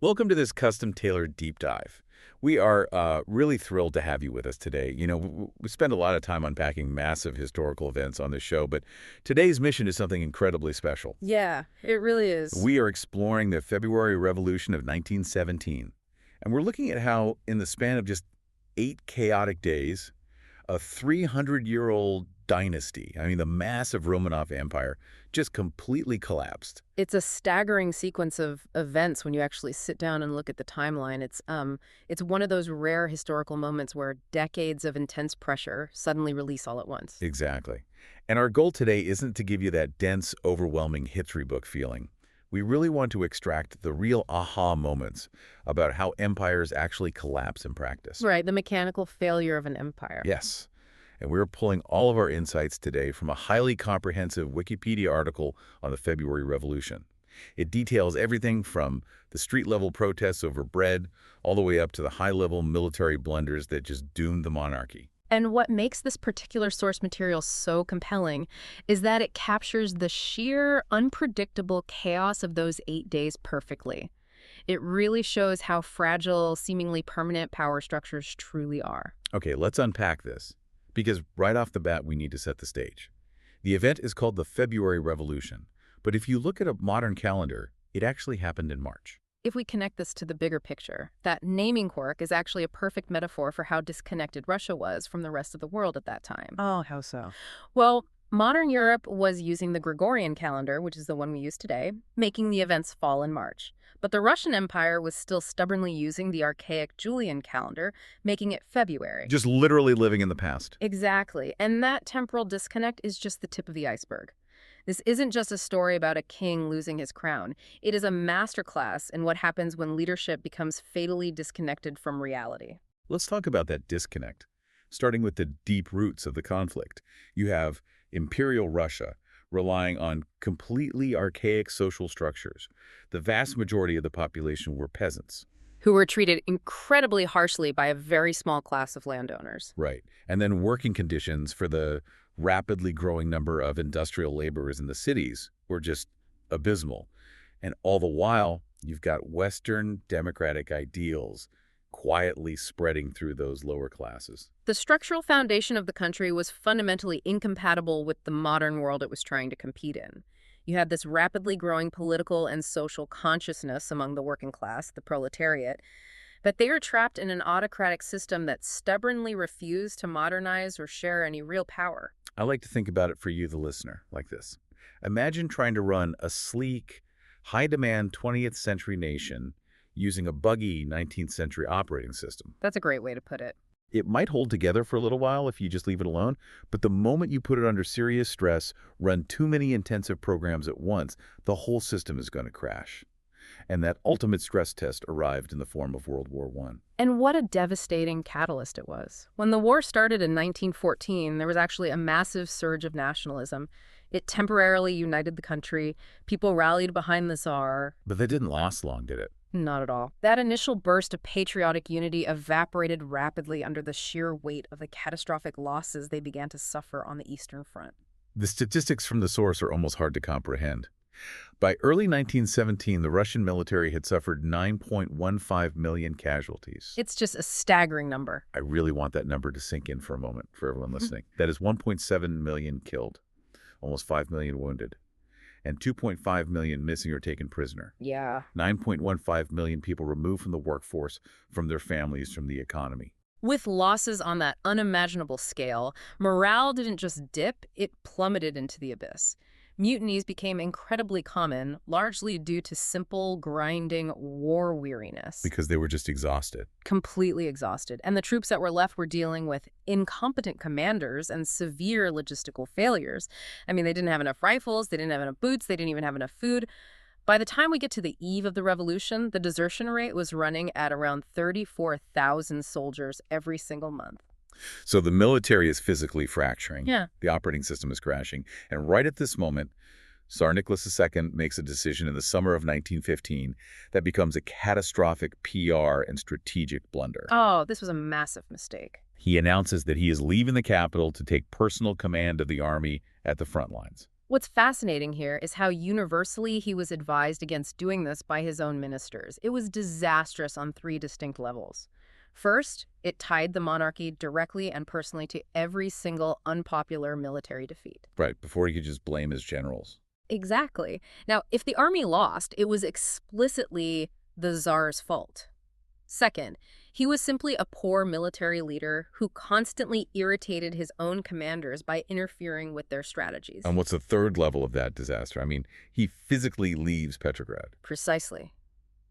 Welcome to this custom-tailored deep dive. We are really thrilled to have you with us today. We spend a lot of time unpacking massive historical events on this show, but today's mission is something incredibly special. Yeah, it really is. We are exploring the February Revolution of 1917, and we're looking at how, in the span of just 8 chaotic days, a 300-year-old dynasty, the massive Romanov Empire, just completely collapsed. It's a staggering sequence of events when you actually sit down and look at the timeline. It's one of those rare historical moments where decades of intense pressure suddenly release all at once. Exactly. And our goal today isn't to give you that dense, overwhelming history book feeling. We really want to extract the real aha moments about how empires actually collapse in practice. Right, the mechanical failure of an empire. Yes. And we're pulling all of our insights today from a highly comprehensive Wikipedia article on the February Revolution. It details everything from the street-level protests over bread all the way up to the high-level military blunders that just doomed the monarchy. And what makes this particular source material so compelling is that it captures the sheer, unpredictable chaos of those 8 days perfectly. It really shows how fragile, seemingly permanent power structures truly are. Okay, let's unpack this, because right off the bat, we need to set the stage. The event is called the February Revolution, but if you look at a modern calendar, it actually happened in March. If we connect this to the bigger picture, that naming quirk is actually a perfect metaphor for how disconnected Russia was from the rest of the world at that time. Oh, how so? Well, modern Europe was using the Gregorian calendar, which is the one we use today, making the events fall in March. But the Russian Empire was still stubbornly using the archaic Julian calendar, making it February. Just literally living in the past. Exactly. And that temporal disconnect is just the tip of the iceberg. This isn't just a story about a king losing his crown. It is a masterclass in what happens when leadership becomes fatally disconnected from reality. Let's talk about that disconnect, starting with the deep roots of the conflict. You have Imperial Russia relying on completely archaic social structures. The vast majority of the population were peasants. Who were treated incredibly harshly by a very small class of landowners. Right. And then working conditions for the rapidly growing number of industrial laborers in the cities were just abysmal. And all the while, you've got Western democratic ideals quietly spreading through those lower classes. The structural foundation of the country was fundamentally incompatible with the modern world it was trying to compete in. You had this rapidly growing political and social consciousness among the working class, the proletariat, but they were trapped in an autocratic system that stubbornly refused to modernize or share any real power. I like to think about it for you, the listener, like this. Imagine trying to run a sleek, high-demand 20th century nation using a buggy 19th century operating system. That's a great way to put it. It might hold together for a little while if you just leave it alone, but the moment you put it under serious stress, run too many intensive programs at once, the whole system is going to crash. And that ultimate stress test arrived in the form of World War I. And what a devastating catalyst it was. When the war started in 1914, there was actually a massive surge of nationalism. It temporarily united the country. People rallied behind the Tsar. But that didn't last long, did it? Not at all. That initial burst of patriotic unity evaporated rapidly under the sheer weight of the catastrophic losses they began to suffer on the Eastern Front. The statistics from the source are almost hard to comprehend. By early 1917, the Russian military had suffered 9.15 million casualties. It's just a staggering number. I really want that number to sink in for a moment for everyone listening. That is 1.7 million killed, almost 5 million wounded, and 2.5 million missing or taken prisoner. Yeah. 9.15 million people removed from the workforce, from their families, from the economy. With losses on that unimaginable scale, morale didn't just dip, it plummeted into the abyss. Mutinies became incredibly common, largely due to simple, grinding war weariness. Because they were just exhausted. Completely exhausted. And the troops that were left were dealing with incompetent commanders and severe logistical failures. They didn't have enough rifles, they didn't have enough boots, they didn't even have enough food. By the time we get to the eve of the revolution, the desertion rate was running at around 34,000 soldiers every single month. So the military is physically fracturing. Yeah. The operating system is crashing. And right at this moment, Tsar Nicholas II makes a decision in the summer of 1915 that becomes a catastrophic PR and strategic blunder. Oh, this was a massive mistake. He announces that he is leaving the capital to take personal command of the army at the front lines. What's fascinating here is how universally he was advised against doing this by his own ministers. It was disastrous on three distinct levels. First, it tied the monarchy directly and personally to every single unpopular military defeat. Right, before he could just blame his generals. Exactly. Now, if the army lost, it was explicitly the Tsar's fault. Second, he was simply a poor military leader who constantly irritated his own commanders by interfering with their strategies. And what's the third level of that disaster? I mean, he physically leaves Petrograd. Precisely.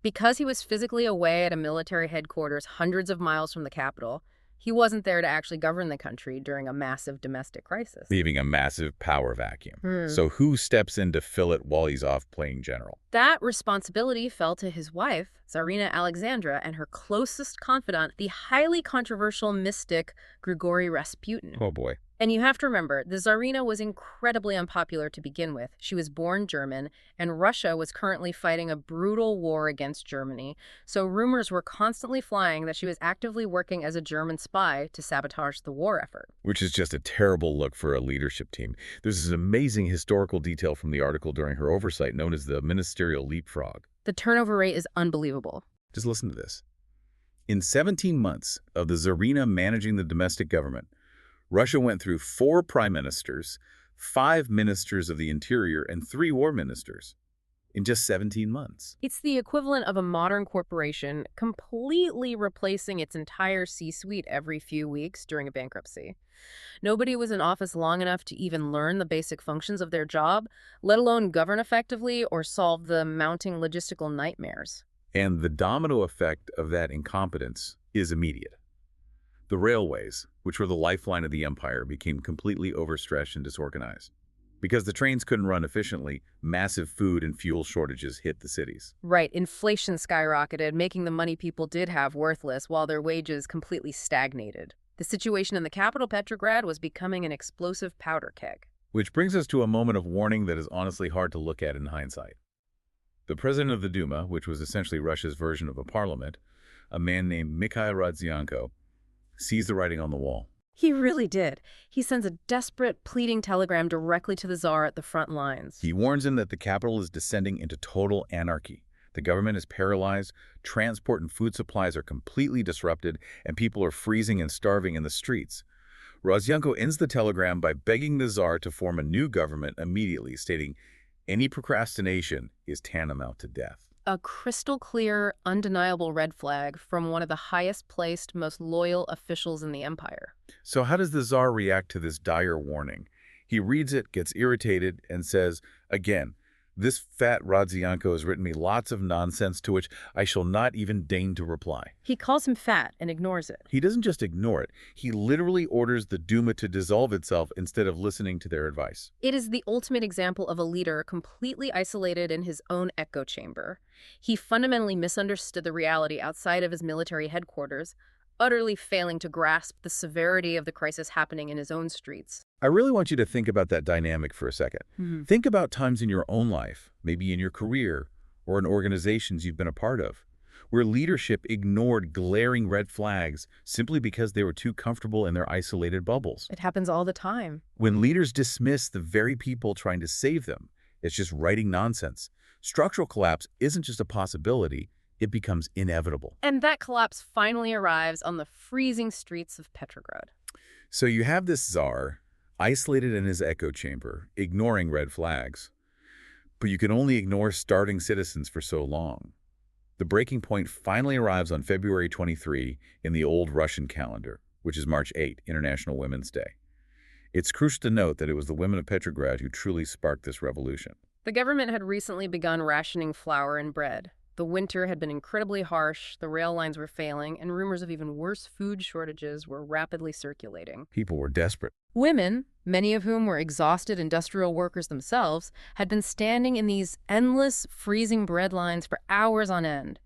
Because he was physically away at a military headquarters hundreds of miles from the capital, he wasn't there to actually govern the country during a massive domestic crisis. Leaving a massive power vacuum. Hmm. So who steps in to fill it while he's off playing general? That responsibility fell to his wife, Tsarina Alexandra, and her closest confidant, the highly controversial mystic Grigory Rasputin. Oh boy. And you have to remember, the Tsarina was incredibly unpopular to begin with. She was born German, and Russia was currently fighting a brutal war against Germany, so rumors were constantly flying that she was actively working as a German spy to sabotage the war effort. Which is just a terrible look for a leadership team. There's this amazing historical detail from the article during her oversight known as the ministerial leapfrog. The turnover rate is unbelievable. Just listen to this. In 17 months of the Tsarina managing the domestic government, Russia went through 4 prime ministers, 5 ministers of the interior, and 3 war ministers in just 17 months. It's the equivalent of a modern corporation completely replacing its entire C-suite every few weeks during a bankruptcy. Nobody was in office long enough to even learn the basic functions of their job, let alone govern effectively or solve the mounting logistical nightmares. And the domino effect of that incompetence is immediate. The railways, which were the lifeline of the empire, became completely overstretched and disorganized. Because the trains couldn't run efficiently, massive food and fuel shortages hit the cities. Right, inflation skyrocketed, making the money people did have worthless while their wages completely stagnated. The situation in the capital, Petrograd, was becoming an explosive powder keg. Which brings us to a moment of warning that is honestly hard to look at in hindsight. The president of the Duma, which was essentially Russia's version of a parliament, a man named Mikhail Rodzianko, sees the writing on the wall. He really did. He sends a desperate, pleading telegram directly to the Tsar at the front lines. He warns him that the capital is descending into total anarchy. The government is paralyzed, transport and food supplies are completely disrupted, and people are freezing and starving in the streets. Rodzianko ends the telegram by begging the Tsar to form a new government immediately, stating, "Any procrastination is tantamount to death." A crystal clear, undeniable red flag from one of the highest placed, most loyal officials in the empire. So how does the Tsar react to this dire warning? He reads it, gets irritated, and says, again, "This fat Rodzianko has written me lots of nonsense to which I shall not even deign to reply." He calls him fat and ignores it. He doesn't just ignore it. He literally orders the Duma to dissolve itself instead of listening to their advice. It is the ultimate example of a leader completely isolated in his own echo chamber. He fundamentally misunderstood the reality outside of his military headquarters, utterly failing to grasp the severity of the crisis happening in his own streets. I really want you to think about that dynamic for a second. Think about times in your own life, maybe in your career or in organizations you've been a part of, where leadership ignored glaring red flags simply because they were too comfortable in their isolated bubbles. It happens all the time. When leaders dismiss the very people trying to save them, it's just writing nonsense. Structural collapse isn't just a possibility, it becomes inevitable. And that collapse finally arrives on the freezing streets of Petrograd. So you have this Tsar, isolated in his echo chamber, ignoring red flags. But you can only ignore starving citizens for so long. The breaking point finally arrives on February 23 in the old Russian calendar, which is March 8, International Women's Day. It's crucial to note that it was the women of Petrograd who truly sparked this revolution. The government had recently begun rationing flour and bread. The winter had been incredibly harsh, the rail lines were failing, and rumors of even worse food shortages were rapidly circulating. People were desperate. Women, many of whom were exhausted industrial workers themselves, had been standing in these endless, freezing bread lines for hours on end.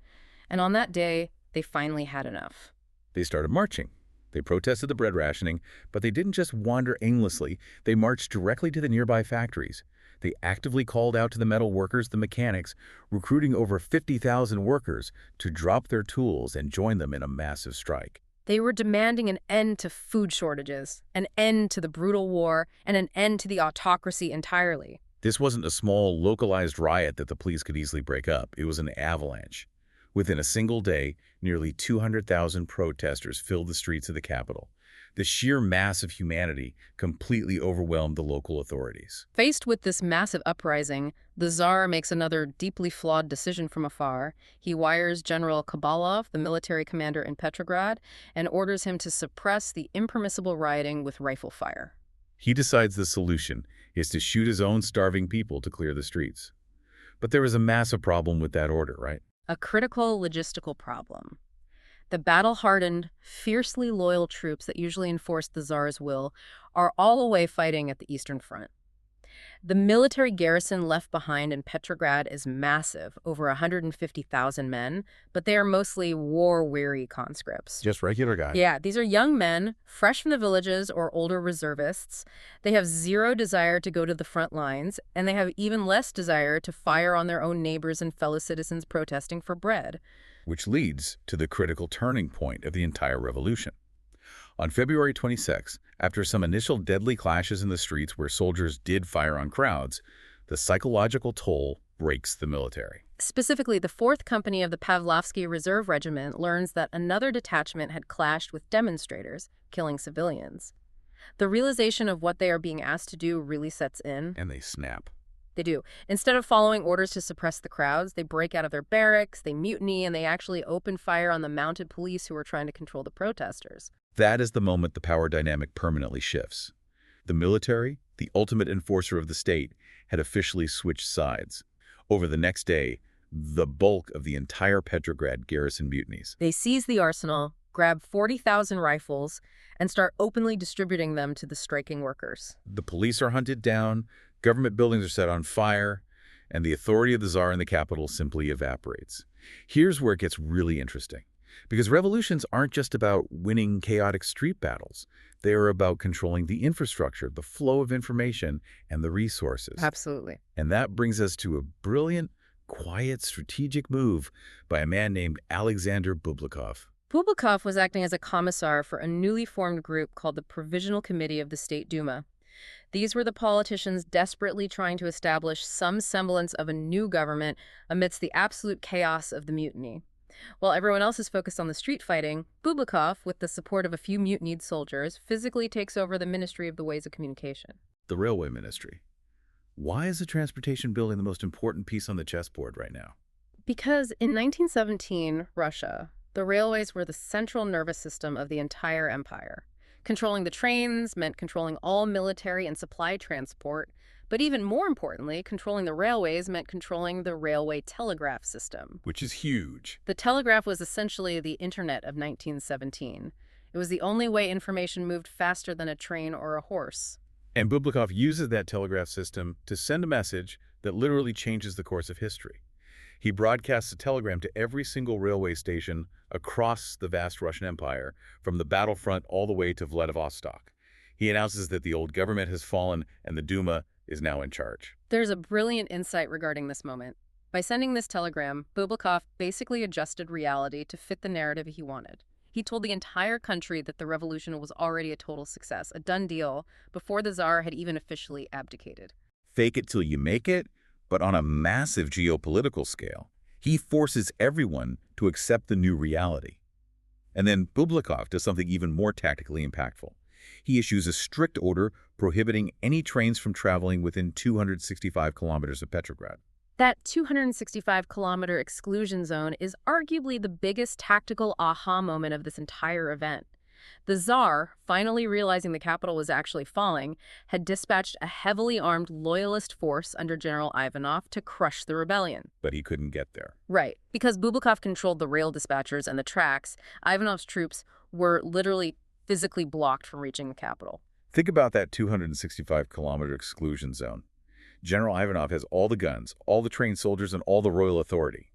And on that day, they finally had enough. They started marching. They protested the bread rationing, but they didn't just wander aimlessly. They marched directly to the nearby factories. They actively called out to the metal workers, the mechanics, recruiting over 50,000 workers to drop their tools and join them in a massive strike. They were demanding an end to food shortages, an end to the brutal war, and an end to the autocracy entirely. This wasn't a small, localized riot that the police could easily break up. It was an avalanche. Within a single day, nearly 200,000 protesters filled the streets of the capital. The sheer mass of humanity completely overwhelmed the local authorities. Faced with this massive uprising, the Tsar makes another deeply flawed decision from afar. He wires General Kabalov, the military commander in Petrograd, and orders him to suppress the impermissible rioting with rifle fire. He decides the solution is to shoot his own starving people to clear the streets. But there was a massive problem with that order, right? A critical logistical problem. The battle-hardened, fiercely loyal troops that usually enforced the Tsar's will are all away fighting at the Eastern Front. The military garrison left behind in Petrograd is massive, over 150,000 men, but they are mostly war-weary conscripts. Just regular guys. Yeah, these are young men, fresh from the villages or older reservists. They have zero desire to go to the front lines, and they have even less desire to fire on their own neighbors and fellow citizens protesting for bread. Which leads to the critical turning point of the entire revolution. On February 26, after some initial deadly clashes in the streets where soldiers did fire on crowds, the psychological toll breaks the military. Specifically, the 4th Company of the Pavlovsky Reserve Regiment learns that another detachment had clashed with demonstrators, killing civilians. The realization of what they are being asked to do really sets in. And they snap. They do. Instead of following orders to suppress the crowds, they break out of their barracks, they mutiny, and they actually open fire on the mounted police who are trying to control the protesters. That is the moment the power dynamic permanently shifts. The military, the ultimate enforcer of the state, had officially switched sides. Over the next day, the bulk of the entire Petrograd garrison mutinies. They seize the arsenal, grab 40,000 rifles, and start openly distributing them to the striking workers. The police are hunted down, government buildings are set on fire, and the authority of the Tsar in the capital simply evaporates. Here's where it gets really interesting. Because revolutions aren't just about winning chaotic street battles. They are about controlling the infrastructure, the flow of information, and the resources. Absolutely. And that brings us to a brilliant, quiet, strategic move by a man named Alexander Bublikov. Bublikov was acting as a commissar for a newly formed group called the Provisional Committee of the State Duma. These were the politicians desperately trying to establish some semblance of a new government amidst the absolute chaos of the mutiny. While everyone else is focused on the street fighting, Bublikov, with the support of a few mutinied soldiers, physically takes over the Ministry of the Ways of Communication. The Railway Ministry. Why is the transportation building the most important piece on the chessboard right now? Because in 1917, Russia, the railways were the central nervous system of the entire empire. Controlling the trains meant controlling all military and supply transport, but even more importantly, controlling the railways meant controlling the railway telegraph system. Which is huge. The telegraph was essentially the internet of 1917. It was the only way information moved faster than a train or a horse. And Bublikov uses that telegraph system to send a message that literally changes the course of history. He broadcasts a telegram to every single railway station across the vast Russian Empire, from the battlefront all the way to Vladivostok. He announces that the old government has fallen and the Duma is now in charge. There's a brilliant insight regarding this moment. By sending this telegram, Bublikov basically adjusted reality to fit the narrative he wanted. He told the entire country that the revolution was already a total success, a done deal, before the Tsar had even officially abdicated. Fake it till you make it, but on a massive geopolitical scale. He forces everyone to accept the new reality. And then Bublikov does something even more tactically impactful. He issues a strict order prohibiting any trains from traveling within 265 kilometers of Petrograd. That 265-kilometer exclusion zone is arguably the biggest tactical aha moment of this entire event. The Tsar, finally realizing the capital was actually falling, had dispatched a heavily armed loyalist force under General Ivanov to crush the rebellion. But he couldn't get there. Right. Because Bublikov controlled the rail dispatchers and the tracks, Ivanov's troops were literally physically blocked from reaching the capital. Think about that 265-kilometer exclusion zone. General Ivanov has all the guns, all the trained soldiers, and all the royal authority.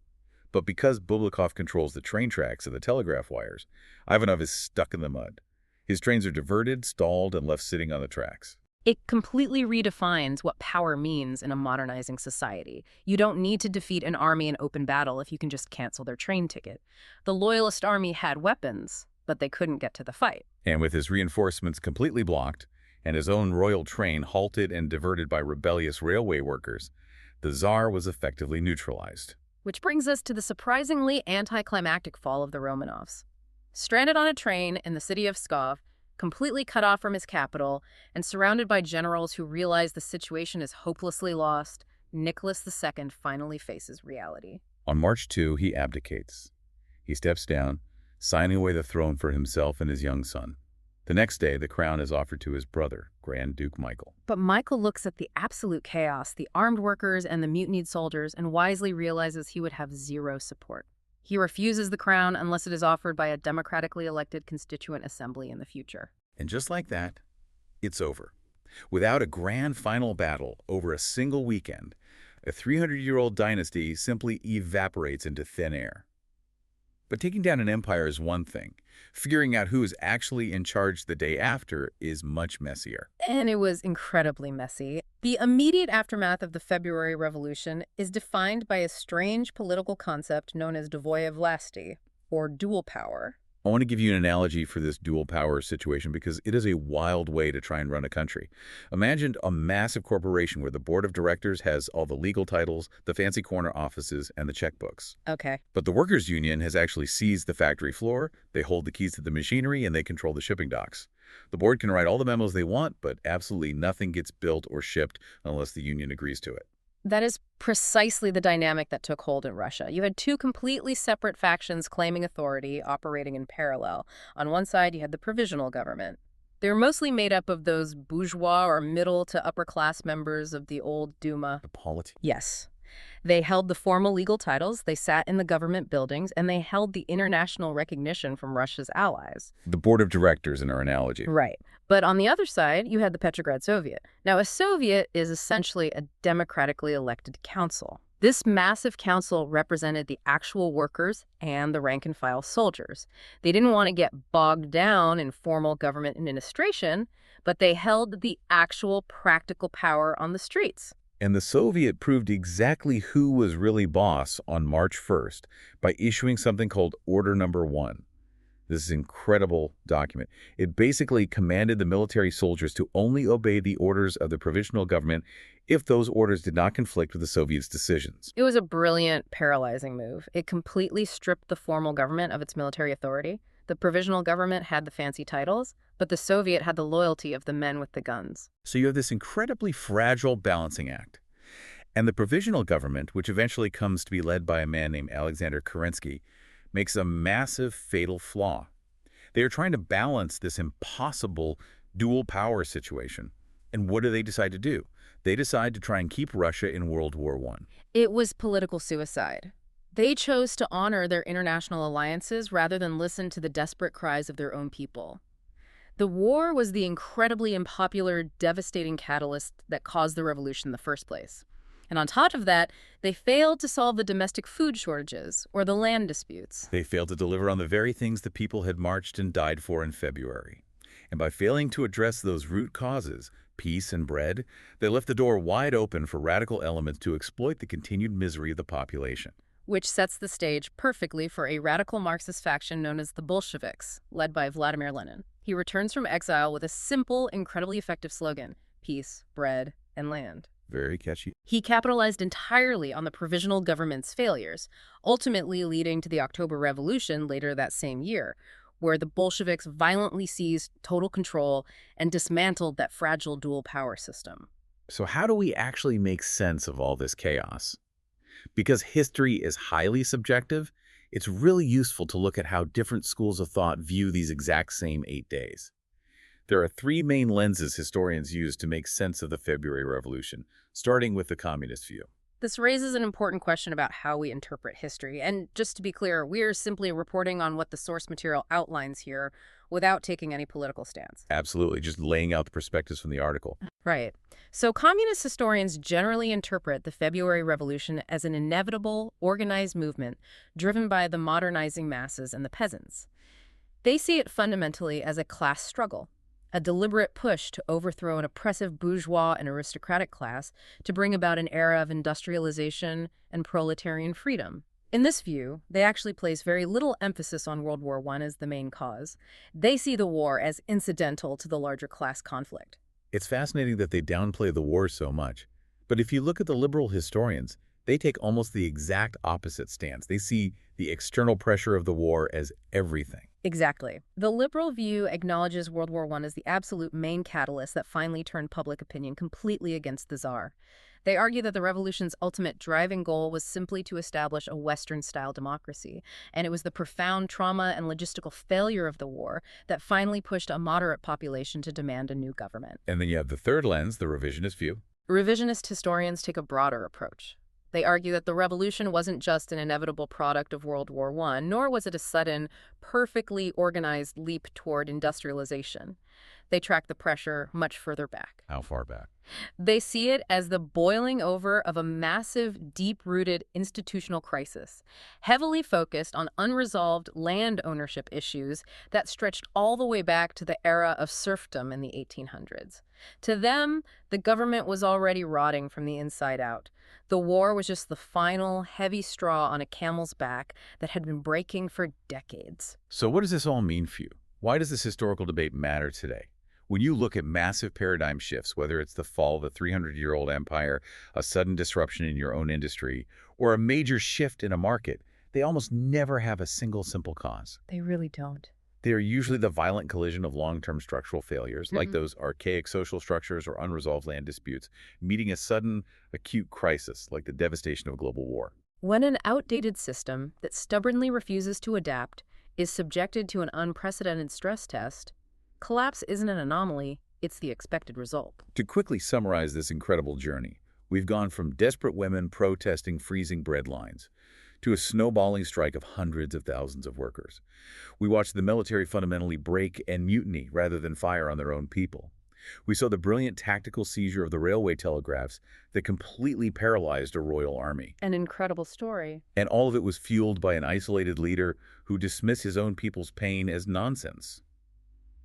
But because Bublikov controls the train tracks and the telegraph wires, Ivanov is stuck in the mud. His trains are diverted, stalled, and left sitting on the tracks. It completely redefines what power means in a modernizing society. You don't need to defeat an army in open battle if you can just cancel their train ticket. The loyalist army had weapons, but they couldn't get to the fight. And with his reinforcements completely blocked, and his own royal train halted and diverted by rebellious railway workers, the Tsar was effectively neutralized. Which brings us to the surprisingly anticlimactic fall of the Romanovs. Stranded on a train in the city of Pskov, completely cut off from his capital, and surrounded by generals who realize the situation is hopelessly lost, Nicholas II finally faces reality. On March 2, he abdicates. He steps down, signing away the throne for himself and his young son. The next day, the crown is offered to his brother, Grand Duke Michael. But Michael looks at the absolute chaos, the armed workers and the mutinied soldiers, and wisely realizes he would have zero support. He refuses the crown unless it is offered by a democratically elected constituent assembly in the future. And just like that, it's over. Without a grand final battle over a single weekend, a 300-year-old dynasty simply evaporates into thin air. But taking down an empire is one thing. Figuring out who is actually in charge the day after is much messier. And it was incredibly messy. The immediate aftermath of the February Revolution is defined by a strange political concept known as dvoje vlasti, or dual power. I want to give you an analogy for this dual power situation because it is a wild way to try and run a country. Imagine a massive corporation where the board of directors has all the legal titles, the fancy corner offices, and the checkbooks. Okay. But the workers' union has actually seized the factory floor, they hold the keys to the machinery, and they control the shipping docks. The board can write all the memos they want, but absolutely nothing gets built or shipped unless the union agrees to it. That is precisely the dynamic that took hold in Russia. You had two completely separate factions claiming authority, operating in parallel. On one side, you had the provisional government. They were mostly made up of those bourgeois or middle to upper class members of the old Duma. The polity. Yes. They held the formal legal titles, they sat in the government buildings, and they held the international recognition from Russia's allies. The board of directors in our analogy. Right. But on the other side, you had the Petrograd Soviet. Now, a Soviet is essentially a democratically elected council. This massive council represented the actual workers and the rank-and-file soldiers. They didn't want to get bogged down in formal government administration, but they held the actual practical power on the streets. And the Soviet proved exactly who was really boss on March 1st by issuing something called Order Number 1. This is an incredible document. It basically commanded the military soldiers to only obey the orders of the provisional government if those orders did not conflict with the Soviets' decisions. It was a brilliant, paralyzing move. It completely stripped the formal government of its military authority. The provisional government had the fancy titles, but the Soviet had the loyalty of the men with the guns. So you have this incredibly fragile balancing act. And the provisional government, which eventually comes to be led by a man named Alexander Kerensky, makes a massive fatal flaw. They are trying to balance this impossible dual power situation. And what do they decide to do? They decide to try and keep Russia in World War I. It was political suicide. They chose to honor their international alliances rather than listen to the desperate cries of their own people. The war was the incredibly unpopular, devastating catalyst that caused the revolution in the first place. And on top of that, they failed to solve the domestic food shortages or the land disputes. They failed to deliver on the very things the people had marched and died for in February. And by failing to address those root causes, peace and bread, they left the door wide open for radical elements to exploit the continued misery of the population. Which sets the stage perfectly for a radical Marxist faction known as the Bolsheviks, led by Vladimir Lenin. He returns from exile with a simple, incredibly effective slogan: peace, bread, and land. Very catchy. He capitalized entirely on the provisional government's failures, ultimately leading to the October Revolution later that same year, where the Bolsheviks violently seized total control and dismantled that fragile dual power system. So how do we actually make sense of all this chaos? Because history is highly subjective, it's really useful to look at how different schools of thought view these exact same 8 days. There are 3 main lenses historians use to make sense of the February Revolution, starting with the communist view. This raises an important question about how we interpret history. And just to be clear, we are simply reporting on what the source material outlines here without taking any political stance. Absolutely, just laying out the perspectives from the article. Right. So communist historians generally interpret the February Revolution as an inevitable, organized movement driven by the modernizing masses and the peasants. They see it fundamentally as a class struggle, a deliberate push to overthrow an oppressive bourgeois and aristocratic class to bring about an era of industrialization and proletarian freedom. In this view, they actually place very little emphasis on World War I as the main cause. They see the war as incidental to the larger class conflict. It's fascinating that they downplay the war so much. But if you look at the liberal historians, they take almost the exact opposite stance. They see the external pressure of the war as everything. Exactly. The liberal view acknowledges World War I as the absolute main catalyst that finally turned public opinion completely against the Tsar. They argue that the revolution's ultimate driving goal was simply to establish a Western-style democracy, and it was the profound trauma and logistical failure of the war that finally pushed a moderate population to demand a new government. And then you have the third lens, the revisionist view. Revisionist historians take a broader approach. They argue that the revolution wasn't just an inevitable product of World War I, nor was it a sudden, perfectly organized leap toward industrialization. They track the pressure much further back. How far back? They see it as the boiling over of a massive, deep-rooted institutional crisis, heavily focused on unresolved land ownership issues that stretched all the way back to the era of serfdom in the 1800s. To them, the government was already rotting from the inside out. The war was just the final, heavy straw on a camel's back that had been breaking for decades. So what does this all mean for you? Why does this historical debate matter today? When you look at massive paradigm shifts, whether it's the fall of a 300-year-old empire, a sudden disruption in your own industry, or a major shift in a market, they almost never have a single simple cause. They really don't. They are usually the violent collision of long-term structural failures, like those archaic social structures or unresolved land disputes, meeting a sudden, acute crisis, like the devastation of global war. When an outdated system that stubbornly refuses to adapt is subjected to an unprecedented stress test, collapse isn't an anomaly, it's the expected result. To quickly summarize this incredible journey, we've gone from desperate women protesting freezing bread lines to a snowballing strike of hundreds of thousands of workers. We watched the military fundamentally break and mutiny rather than fire on their own people. We saw the brilliant tactical seizure of the railway telegraphs that completely paralyzed a royal army. An incredible story. And all of it was fueled by an isolated leader who dismissed his own people's pain as nonsense.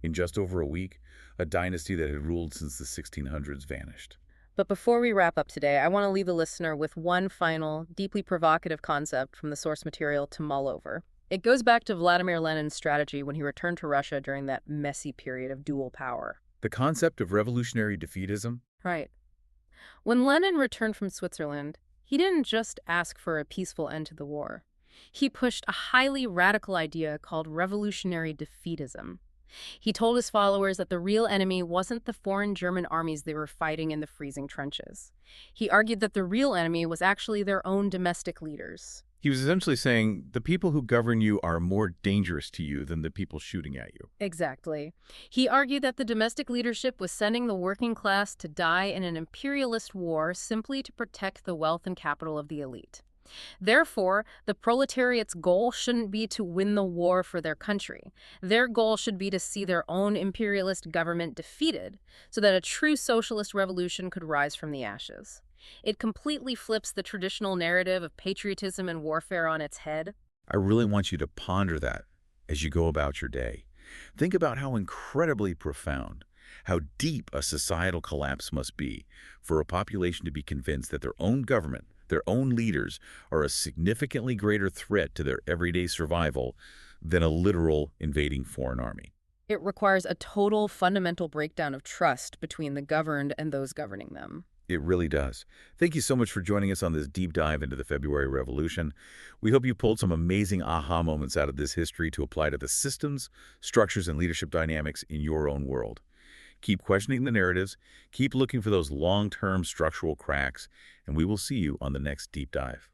In just over a week, a dynasty that had ruled since the 1600s vanished. But before we wrap up today, I want to leave the listener with one final, deeply provocative concept from the source material to mull over. It goes back to Vladimir Lenin's strategy when he returned to Russia during that messy period of dual power. The concept of revolutionary defeatism? Right. When Lenin returned from Switzerland, he didn't just ask for a peaceful end to the war. He pushed a highly radical idea called revolutionary defeatism. He told his followers that the real enemy wasn't the foreign German armies they were fighting in the freezing trenches. He argued that the real enemy was actually their own domestic leaders. He was essentially saying the people who govern you are more dangerous to you than the people shooting at you. Exactly. He argued that the domestic leadership was sending the working class to die in an imperialist war simply to protect the wealth and capital of the elite. Therefore, the proletariat's goal shouldn't be to win the war for their country. Their goal should be to see their own imperialist government defeated so that a true socialist revolution could rise from the ashes. It completely flips the traditional narrative of patriotism and warfare on its head. I really want you to ponder that as you go about your day. Think about how incredibly profound, how deep a societal collapse must be for a population to be convinced that their own government, their own leaders, are a significantly greater threat to their everyday survival than a literal invading foreign army. It requires a total fundamental breakdown of trust between the governed and those governing them. It really does. Thank you so much for joining us on this deep dive into the February Revolution. We hope you pulled some amazing aha moments out of this history to apply to the systems, structures, and leadership dynamics in your own world. Keep questioning the narratives, keep looking for those long-term structural cracks, and we will see you on the next deep dive.